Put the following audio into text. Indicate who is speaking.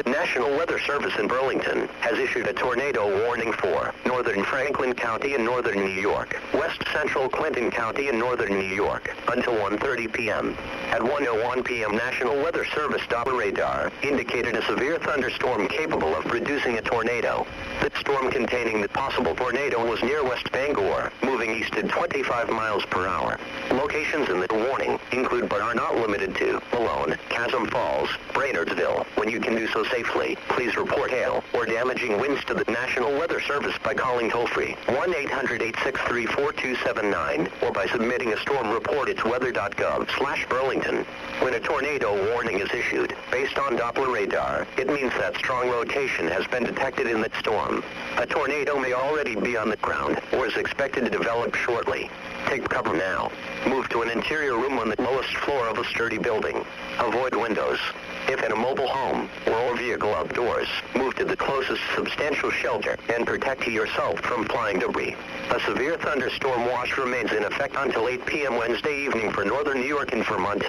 Speaker 1: The National Weather Service in Burlington has issued a tornado warning for northern Franklin County in northern New York, west central Clinton County in northern New York, until 1:30 p.m. At 1:01 p.m. National Weather Service Doppler radar indicated a severe thunderstorm capable of producing a tornado. The storm containing the possible tornado was near West Bangor, moving east at 25 miles per hour. Locations in the warning include but are not limited to Malone, Chasm Falls, Brainardsville. When you can do so safely, please report hail or damaging winds to the National Weather Service by calling toll-free 1-800-863-4279 or by submitting a storm report at weather.gov/Burlington. When a tornado warning is issued, based on Doppler radar, it means that strong rotation has been detected in that storm. A tornado may already be on the ground or is expected to develop shortly. Take cover now. Move to an interior room on the lowest floor of a sturdy building. Avoid windows. If in a mobile home or vehicle outdoors, move to the closest substantial shelter and protect yourself from flying debris. A severe thunderstorm watch remains in effect until 8 p.m. Wednesday evening for northern New York and Vermont.